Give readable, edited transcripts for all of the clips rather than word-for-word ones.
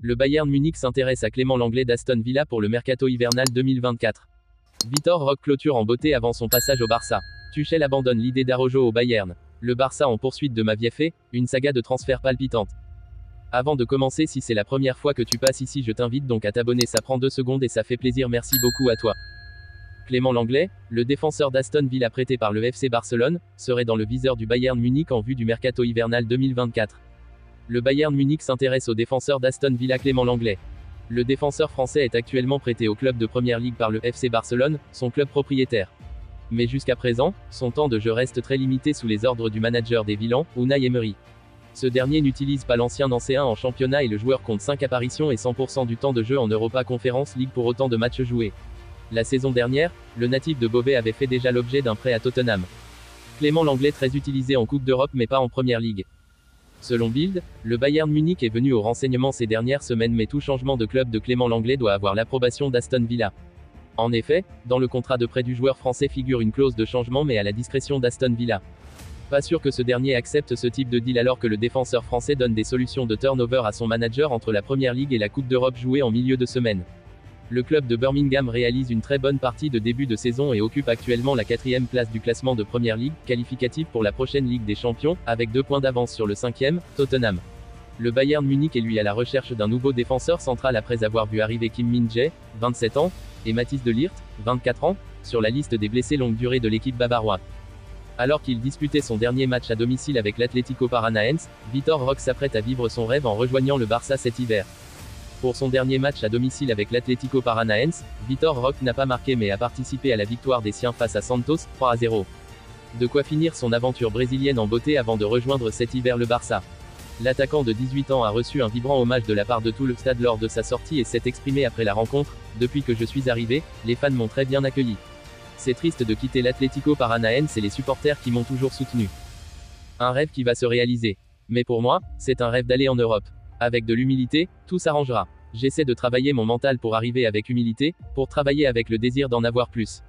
Le Bayern Munich s'intéresse à Clément Lenglet d'Aston Villa pour le mercato hivernal 2024. Vitor Roque clôture en beauté avant son passage au Barça. Tuchel abandonne l'idée d'Araujo au Bayern. Le Barça en poursuite de Maviefe, une saga de transferts palpitante. Avant de commencer, si c'est la première fois que tu passes ici, je t'invite donc à t'abonner, ça prend 2 secondes et ça fait plaisir, merci beaucoup à toi. Clément Lenglet, le défenseur d'Aston Villa prêté par le FC Barcelone, serait dans le viseur du Bayern Munich en vue du mercato hivernal 2024. Le Bayern Munich s'intéresse au défenseur d'Aston Villa Clément Lenglet. Le défenseur français est actuellement prêté au club de Première Ligue par le FC Barcelone, son club propriétaire. Mais jusqu'à présent, son temps de jeu reste très limité sous les ordres du manager des Villans, Unai Emery. Ce dernier n'utilise pas l'ancien Nancéen en championnat et le joueur compte 5 apparitions et 100% du temps de jeu en Europa Conference League pour autant de matchs joués. La saison dernière, le natif de Beauvais avait fait déjà l'objet d'un prêt à Tottenham. Clément Lenglet très utilisé en Coupe d'Europe mais pas en Première Ligue. Selon Bild, le Bayern Munich est venu au renseignement ces dernières semaines, mais tout changement de club de Clément Lenglet doit avoir l'approbation d'Aston Villa. En effet, dans le contrat de prêt du joueur français figure une clause de changement mais à la discrétion d'Aston Villa. Pas sûr que ce dernier accepte ce type de deal alors que le défenseur français donne des solutions de turnover à son manager entre la Première Ligue et la Coupe d'Europe jouée en milieu de semaine. Le club de Birmingham réalise une très bonne partie de début de saison et occupe actuellement la 4e place du classement de Première Ligue, qualificatif pour la prochaine Ligue des Champions, avec 2 points d'avance sur le 5e, Tottenham. Le Bayern Munich est lui à la recherche d'un nouveau défenseur central après avoir vu arriver Kim Min-jae, 27 ans, et Mathis de Ligt, 24 ans, sur la liste des blessés longue durée de l'équipe bavaroise. Alors qu'il disputait son dernier match à domicile avec l'Atlético Paranaense, Vitor Roque s'apprête à vivre son rêve en rejoignant le Barça cet hiver. Pour son dernier match à domicile avec l'Atlético Paranaense, Vitor Roque n'a pas marqué mais a participé à la victoire des siens face à Santos, 3-0. De quoi finir son aventure brésilienne en beauté avant de rejoindre cet hiver le Barça. L'attaquant de 18 ans a reçu un vibrant hommage de la part de tout le stade lors de sa sortie et s'est exprimé après la rencontre. Depuis que je suis arrivé, les fans m'ont très bien accueilli. C'est triste de quitter l'Atlético Paranaense et les supporters qui m'ont toujours soutenu. Un rêve qui va se réaliser. Mais pour moi, c'est un rêve d'aller en Europe. Avec de l'humilité, tout s'arrangera. J'essaie de travailler mon mental pour arriver avec humilité, pour travailler avec le désir d'en avoir plus.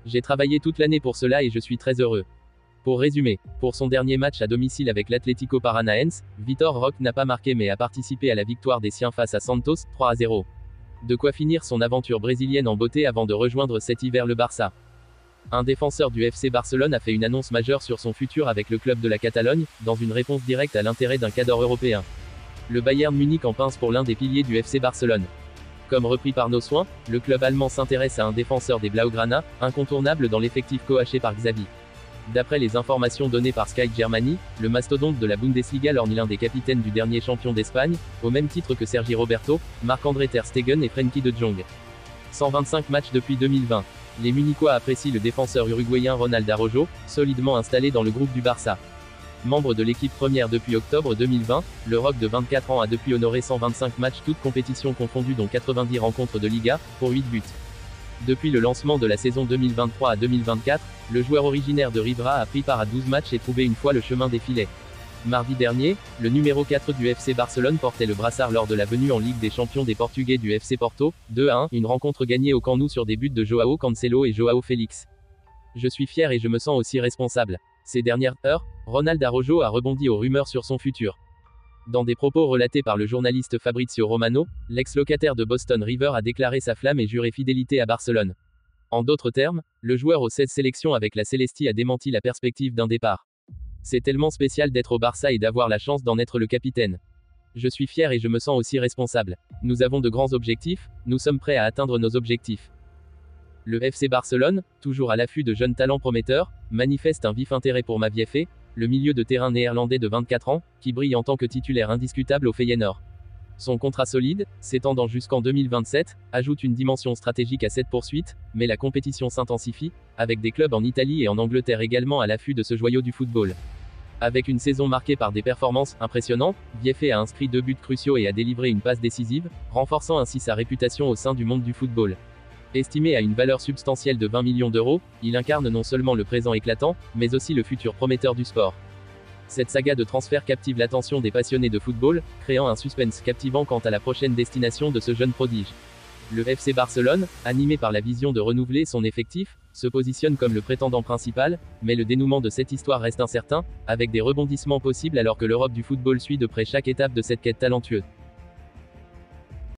J'ai travaillé toute l'année pour cela et je suis très heureux. Pour résumer, pour son dernier match à domicile avec l'Atlético Paranaense, Vitor Roque n'a pas marqué mais a participé à la victoire des siens face à Santos, 3-0. De quoi finir son aventure brésilienne en beauté avant de rejoindre cet hiver le Barça. Un défenseur du FC Barcelone a fait une annonce majeure sur son futur avec le club de la Catalogne, dans une réponse directe à l'intérêt d'un cadre européen. Le Bayern Munich en pince pour l'un des piliers du FC Barcelone. Comme repris par nos soins, le club allemand s'intéresse à un défenseur des Blaugrana, incontournable dans l'effectif coaché par Xavi. D'après les informations données par Sky Germany, le mastodonte de la Bundesliga lorgne l'un des capitaines du dernier champion d'Espagne, au même titre que Sergi Roberto, Marc-André Ter Stegen et Frenkie de Jong. 125 matchs depuis 2020. Les Munichois apprécient le défenseur uruguayen Ronald Araujo, solidement installé dans le groupe du Barça. Membre de l'équipe première depuis octobre 2020, le Roque de 24 ans a depuis honoré 125 matchs toutes compétitions confondues dont 90 rencontres de Liga, pour 8 buts. Depuis le lancement de la saison 2023 à 2024, le joueur originaire de Rivera a pris part à 12 matchs et trouvé une fois le chemin des filets. Mardi dernier, le numéro 4 du FC Barcelone portait le brassard lors de la venue en Ligue des Champions des Portugais du FC Porto, 2-1, une rencontre gagnée au Camp Nou sur des buts de Joao Cancelo et Joao Félix. Je suis fier et je me sens aussi responsable. Ces dernières heures, Ronald Araujo a rebondi aux rumeurs sur son futur. Dans des propos relatés par le journaliste Fabrizio Romano, l'ex-locataire de Boston River a déclaré sa flamme et juré fidélité à Barcelone. En d'autres termes, le joueur aux 16 sélections avec la Celesti a démenti la perspective d'un départ. C'est tellement spécial d'être au Barça et d'avoir la chance d'en être le capitaine. Je suis fier et je me sens aussi responsable. Nous avons de grands objectifs, nous sommes prêts à atteindre nos objectifs. Le FC Barcelone, toujours à l'affût de jeunes talents prometteurs, manifeste un vif intérêt pour Maviefe, le milieu de terrain néerlandais de 24 ans, qui brille en tant que titulaire indiscutable au Feyenoord. Son contrat solide, s'étendant jusqu'en 2027, ajoute une dimension stratégique à cette poursuite, mais la compétition s'intensifie, avec des clubs en Italie et en Angleterre également à l'affût de ce joyau du football. Avec une saison marquée par des performances impressionnantes, Maviefe a inscrit 2 buts cruciaux et a délivré une passe décisive, renforçant ainsi sa réputation au sein du monde du football. Estimé à une valeur substantielle de 20 millions d'euros, il incarne non seulement le présent éclatant, mais aussi le futur prometteur du sport. Cette saga de transfert captive l'attention des passionnés de football, créant un suspense captivant quant à la prochaine destination de ce jeune prodige. Le FC Barcelone, animé par la vision de renouveler son effectif, se positionne comme le prétendant principal, mais le dénouement de cette histoire reste incertain, avec des rebondissements possibles alors que l'Europe du football suit de près chaque étape de cette quête talentueuse.